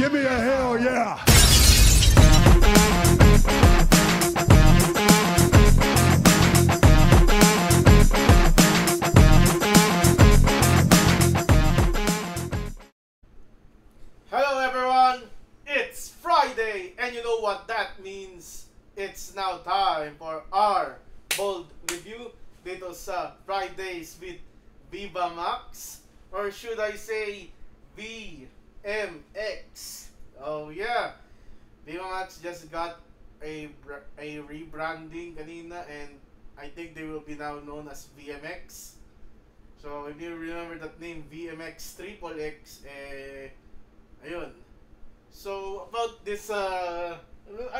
Give me a hell yeah. Hello everyone, it's Friday and you know what that means. It's now time for our bold review dito sa Fridays with Viva Max, or should I say VMX. Oh yeah, Viva Max just got a rebranding kanina and I think they will be now known as VMX. So if you remember that name, VMX Triple X, ayun. So about this, I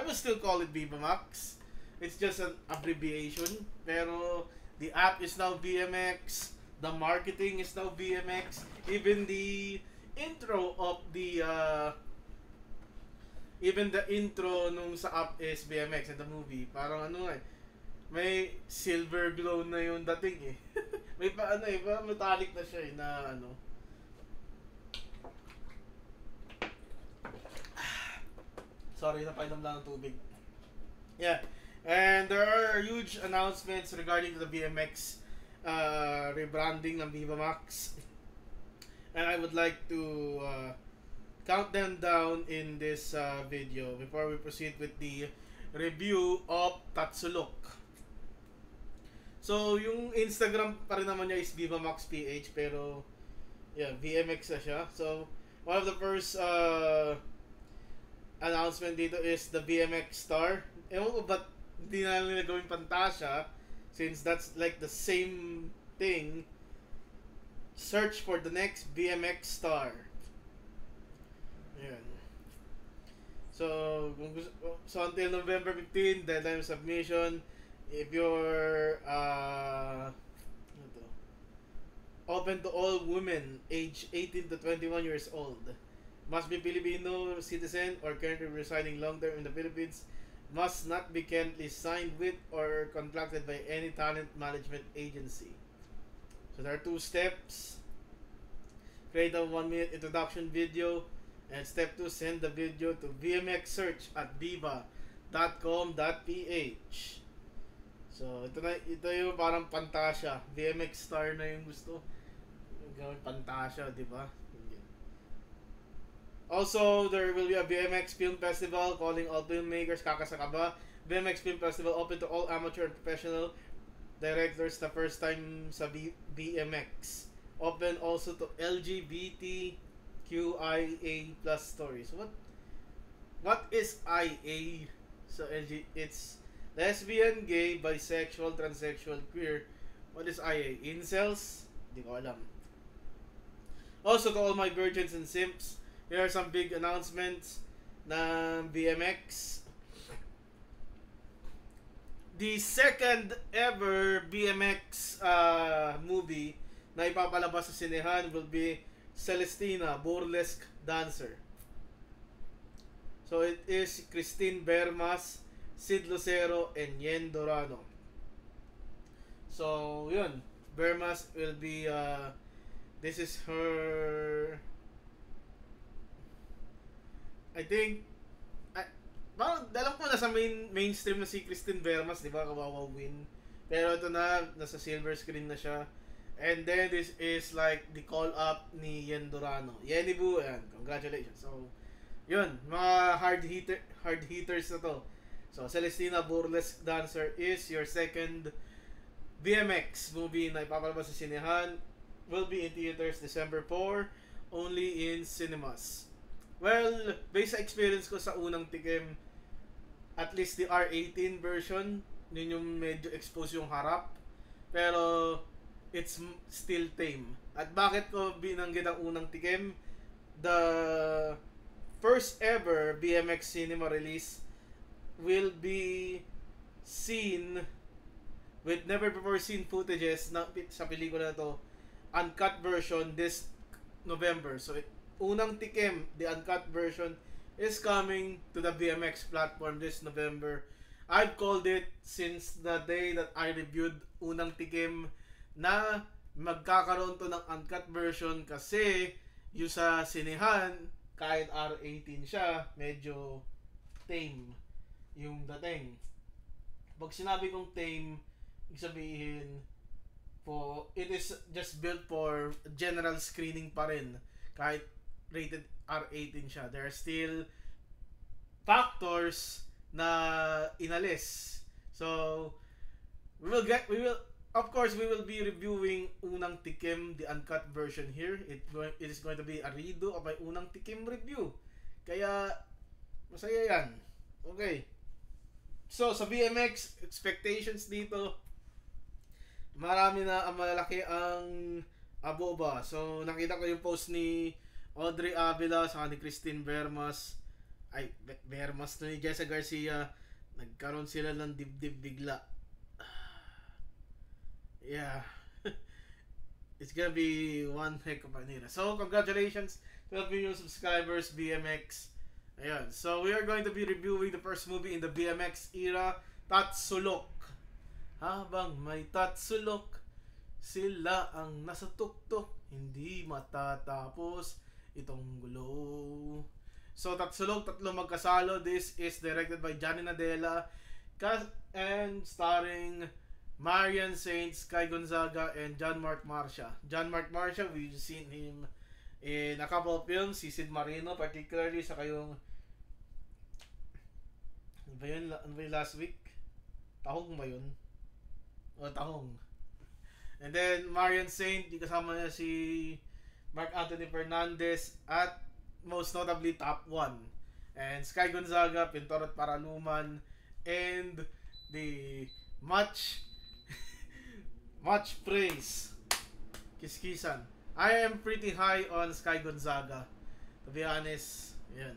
will still call it Viva Max. It's just an abbreviation. Pero the app is now VMX. The marketing is now VMX. Even the intro of the even the intro nung sa app is VMX in the movie. Parang ano may silver glow na yung dating eh. May pa pa metallic na siya na ano. Sorry, napainom lang ng tubig. Yeah. And there are huge announcements regarding the VMX rebranding ng Viva Max. And I would like to count them down in this video before we proceed with the review of Tatsulok. So, yung Instagram pa rin naman niya is Viva Max PH, pero yeah, VMX na siya. So, one of the first announcement dito is the VMX Star. Ewan ko ba't hindi na nila gawing Pantasya, since that's like the same thing. Search for the next VMX Star. Ayan. So until November 15, deadline of submission. If you're open to all women age 18 to 21 years old, must be Filipino citizen or currently residing long-term in the Philippines, must not be currently signed with or contracted by any talent management agency. So there are 2 steps. Create a 1-minute introduction video, and step 2, send the video to vmxsearch@viva.com.ph. So ito yung parang Pantasya. VMX Star na yung gusto. Gawin Pantasya, di ba? Also, there will be a BMX Film Festival calling all filmmakers. Kakasa ka ba? BMX Film Festival open to all amateur and professional directors the first time sa BMX. Open also to LGBTQIA+ stories. What is IA? So it's lesbian, gay, bisexual, transsexual, queer. What is IA? Incels? Hindi ko alam. Also to all my virgins and simps, here are some big announcements ng BMX. The second ever BMX movie na ipapalabas sa sinehan will be Celestina, Burlesque Dancer. So it is Christine Bermas, Sid Lucero, and Yen Dorano. So yun, Bermas will be this is her, I think, parang alam ko nasa mainstream na si Christine Bermas, di ba? Kawawa win. Pero ito na, nasa silver screen na siya. And then this is like the call up ni Yen Dorano. Yenibu, and congratulations. So, yun, mga hard hitters na to. So, Celestina, Burlesque Dancer is your second BMX movie na ipapalabas sa sinehan. Will be in theaters December 4, only in cinemas. Well, based sa experience ko sa unang tikim, at least the R18 version, yun yung medyo exposed yung harap. Pero, it's still tame. At bakit ko binanggit ang unang tikim? The first ever BMX cinema release will be seen with never before seen footages na, sa pelikula na to, uncut version this November. So, unang tikim, the uncut version, is coming to the BMX platform this November. I've called it since the day that I reviewed unang tikim na magkakaroon to ng uncut version kasi yung sa sinehan kahit R18 siya, medyo tame yung dating. Pag sinabi kong tame, ibig sabihin, it is just built for general screening pa rin. Kahit rated R18 siya. There are still factors na inalis. So, of course, we will be reviewing Unang Tikim, the uncut version here. It is going to be a redo of my Unang Tikim review. Kaya, masaya yan. Okay. So, sa BMX, expectations dito, marami na ang malalaki ang aboba. So, nakita ko yung post ni Audrey Avila sa ni Christine Vermas. Vermas to ni Jessa Garcia. Nagkaroon sila ng dibdib bigla. Yeah. It's gonna be one heck of a nila. So, congratulations 12 million subscribers, BMX. Ayan. So, we are going to be reviewing the first movie in the BMX era, Tatsulok. Habang may tatsulok, sila ang nasa tuktok, hindi matatapos itong gulo. So, Tatsulok, tatlo magkasalo. This is directed by Johnny Nadella and starring Marian Saints, Kai Gonzaga, and John Mark Marcia. John Mark Marcia, we've seen him in a couple of films. Si Sid Marino, particularly sa kayong ano ba yun last week? Tahong ba yun? O Tahong. And then Marian Saint, di kasama niya si Mark Anthony Fernandez at most notably Top 1. And Sky Gonzaga, Pintor at Paraluman, and the much praise Kiskisan. I am pretty high on Sky Gonzaga, to be honest. Yan.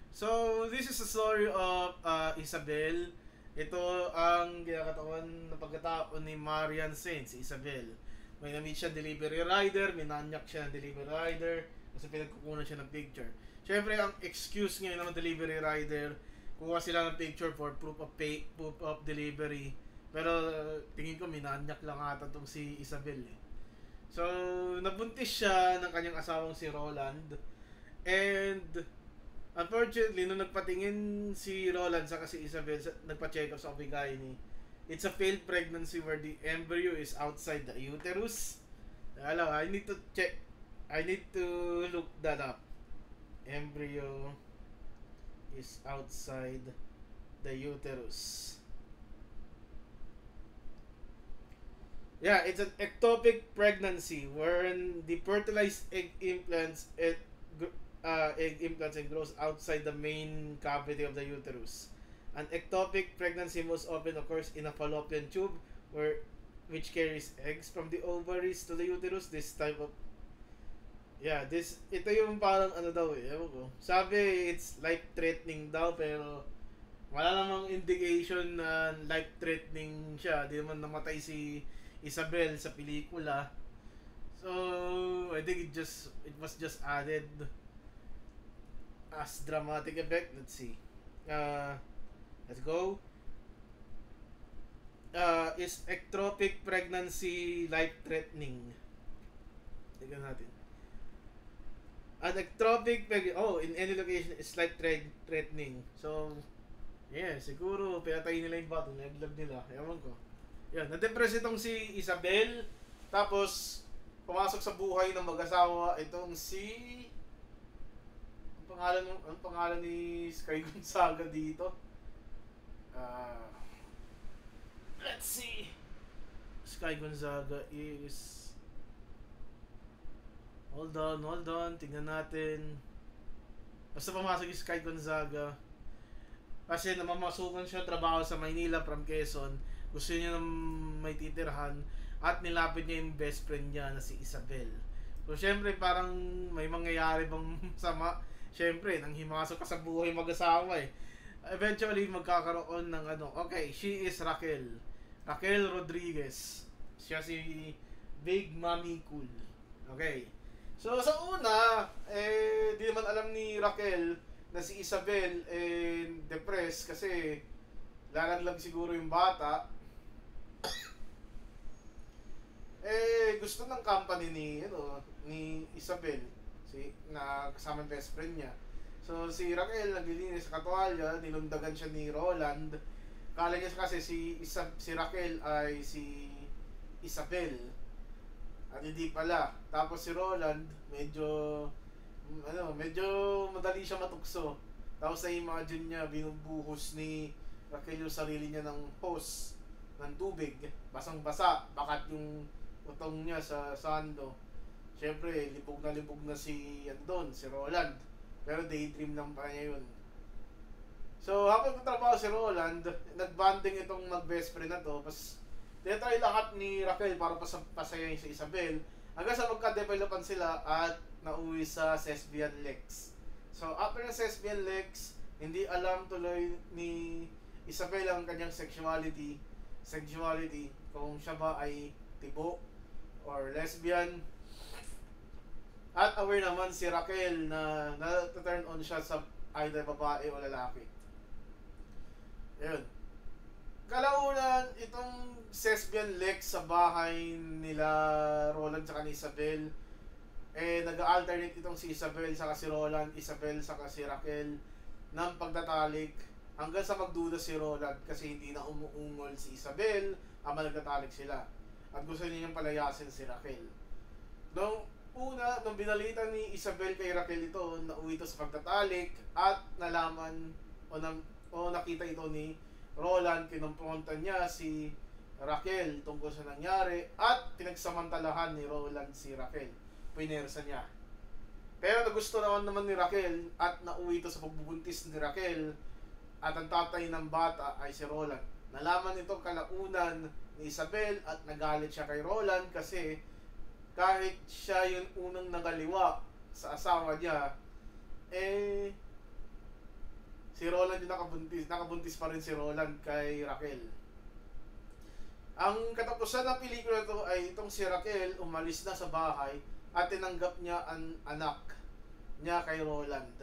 So, this is a story of Isabel. Ito ang kinakatawan na pagkatao ni Marian Saints, si Isabel. May na-meet siya delivery rider, minanyak siya ng delivery rider kasi pinagkukunan siya ng picture. Siyempre, ang excuse ngayon ng delivery rider, kuha sila ng picture for proof of delivery. Pero tingin ko minanyak lang ata itong si Isabel eh. So, nabuntis siya ng kanyang asawang si Roland. And unfortunately, nung nagpatingin si Roland sa kasi Isabel, nagpa-check up sa Obigayani, it's a failed pregnancy where the embryo is outside the uterus. Alam, I need to look that up. Embryo is outside the uterus. Yeah, it's an ectopic pregnancy wherein the fertilized egg implants and grows outside the main cavity of the uterus. An ectopic pregnancy most often occurs in a fallopian tube which carries eggs from the ovaries to the uterus. This type of ito yung parang ano daw eh, ewan ko. Sabi it's life-threatening daw pero wala namang indication na life-threatening siya. Di naman namatay si Isabel sa pelikula. So, I think it was just added as dramatic effect. Let's see. Let's go. Is ectopic pregnancy life-threatening? Tignan natin. An ectopic in any location is life-threatening. So, yeah, siguro pinatay nila yung bato, naglag nila. Ewan ko. Yan, na-depress itong si Isabel. Tapos, pumasok sa buhay ng mag-asawa itong si ang pangalan ni Sky Gonzaga dito. Let's see. Sky Gonzaga is Hold on. Tingnan natin. Basta pumasok yung Sky Gonzaga. Kasi namamasukan siya trabaho sa Maynila from Quezon. Gusto niya na may titirhan. At nilapit niya yung best friend niya na si Isabel. So, syempre, parang may mangyayari bang sama. Syempre, nang himasok ka sa buhay mag-asawa eh. Eventually, magkakaroon ng Okay, she is Raquel. Raquel Rodriguez. Siya si Big Mommy Cool. Okay. So, sa una, di naman alam ni Raquel na si Isabel depressed kasi lalaglag siguro yung bata. Gusto ng company ni Isabel na kasama yung best friend niya. So si Raquel naglilinis sa katuwalya, nilundagan siya ni Roland. Kala niya kasi si Raquel ay si Isabel. At hindi pala. Tapos si Roland medyo madali siya matukso. Tapos na-imagine niya binubuhos ni Raquel yung sarili niya ng hose ng tubig, basang-basa, bakat yung utong niya sa sando. Syempre, libog na si si Roland. Pero daydream lang pa niya yun. So, habang nagtatrabaho si Roland, nagbanding itong mag-best friend na to. Tapos, tinatry lahat ni Raquel para pasayahin si Isabel. Hanggang sa magka-developan sila at nauwi sa Sesbian Lex. So, after ng Sesbian Lex, hindi alam tuloy ni Isabel ang kanyang sexuality kung siya ba ay tibo or lesbian. At aware naman si Raquel na na-turn on siya sa either babae o lalaki. Ayun. Kalaunan, itong Sesbian Lex sa bahay nila Roland sa ni Isabel, nag-alternate itong si Isabel saka si Roland, Isabel saka si Raquel ng pagtatalik hanggang sa magduda si Roland kasi hindi na umuungol si Isabel ama nagtatalik sila at gusto niya niyang palayasin si Raquel. Nung binalita ni Isabel kay Raquel ito, nauwi ito sa pagtatalik at nalaman o nakita ito ni Roland, kinumpronta niya si Raquel tungkol sa nangyari at pinagsamantalahan ni Roland si Raquel. Pinersa niya. Pero nagusto naman ni Raquel at nauwi ito sa pagbubuntis ni Raquel at ang tatay ng bata ay si Roland. Nalaman ito kalaunan ni Isabel at nagalit siya kay Roland kasi kahit siya yung unang nagaliwa sa asawa niya, si Roland yung nakabuntis pa rin si Roland kay Raquel. Ang katapusan ng pelikula ito ay itong si Raquel umalis na sa bahay at tinanggap niya ang anak niya kay Roland.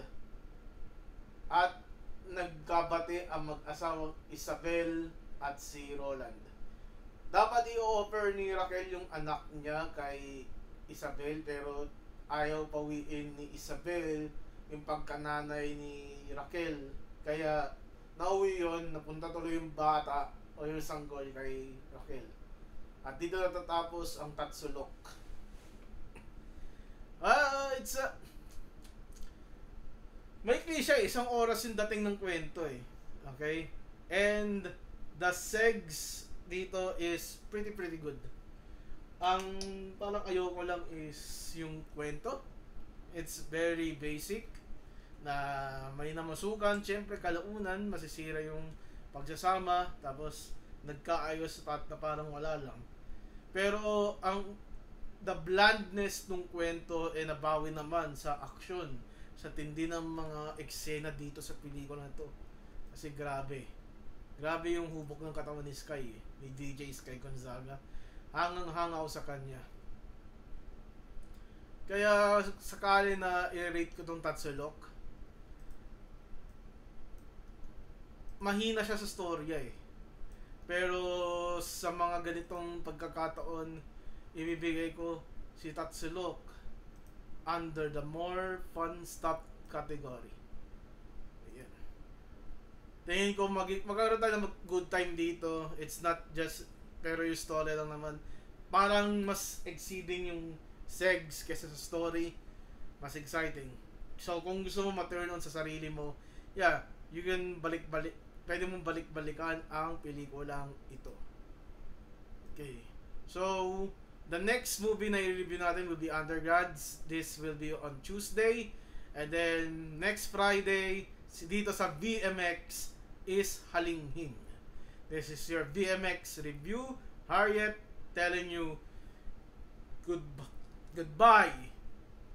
At nagkabati ang mag-asawang Isabel at si Roland. Dapat i-offer ni Raquel yung anak niya kay Isabel pero ayaw pawiin ni Isabel yung pagkananay ni Raquel. Kaya nauwi yun, napunta tuloy yung bata o yung sanggol kay Raquel. At dito natatapos ang Tatsulok. Maikli siya, isang oras yung dating ng kwento eh. Okay? And the segs dito is pretty good. Ang parang ayoko lang is yung kwento. It's very basic na may namasukan, syempre kalaunan masisira yung pagsasama, tapos nagkaayos at na parang wala lang. Pero the blandness ng kwento nabawi naman sa aksyon, sa tindi ng mga eksena dito sa pelikula na to. Kasi grabe yung hubok ng katawan ni Sky ni DJ Sky Gonzaga. Hangang-hanga ako sa kanya. Kaya sakali na i-rate ko tong Tatsulok, mahina siya sa storya pero sa mga ganitong pagkakataon ibibigay ko si Tatsulok under the more fun stuff category. Ayan. Tingin ko magkaroon tayo ng good time dito. It's not just pero yung story lang naman. Parang mas exceeding yung segs kesa sa story. Mas exciting. So kung gusto mo ma-turn on sa sarili mo, you can pwede mong balik-balikan ang pelikulang ito. Okay. So, the next movie na i-review natin will be Undergrads. This will be on Tuesday. And then, next Friday, dito sa VMX is Halinghing. This is your VMX review. Harriet telling you goodbye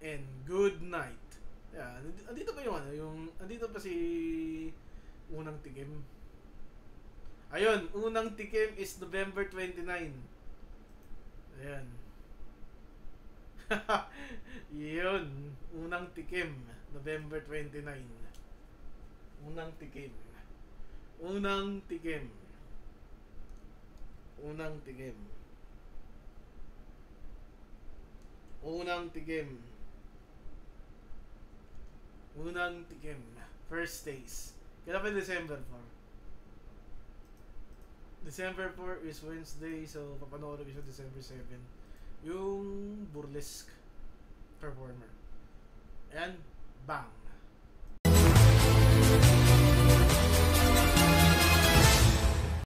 and good night. Andito ba andito pa si Unang Tikim. Ayun, Unang Tikim is November 29. Ayan. Yun, Unang Tikim, November 29. Unang Tikim. Unang Tikim. Unang Tikim. Unang Tikim. Unang tikim. First taste. Kailan pa December 4? December 4 is Wednesday, so papanoorin ko siya December 7. Yung burlesque performer. Ayan, bang.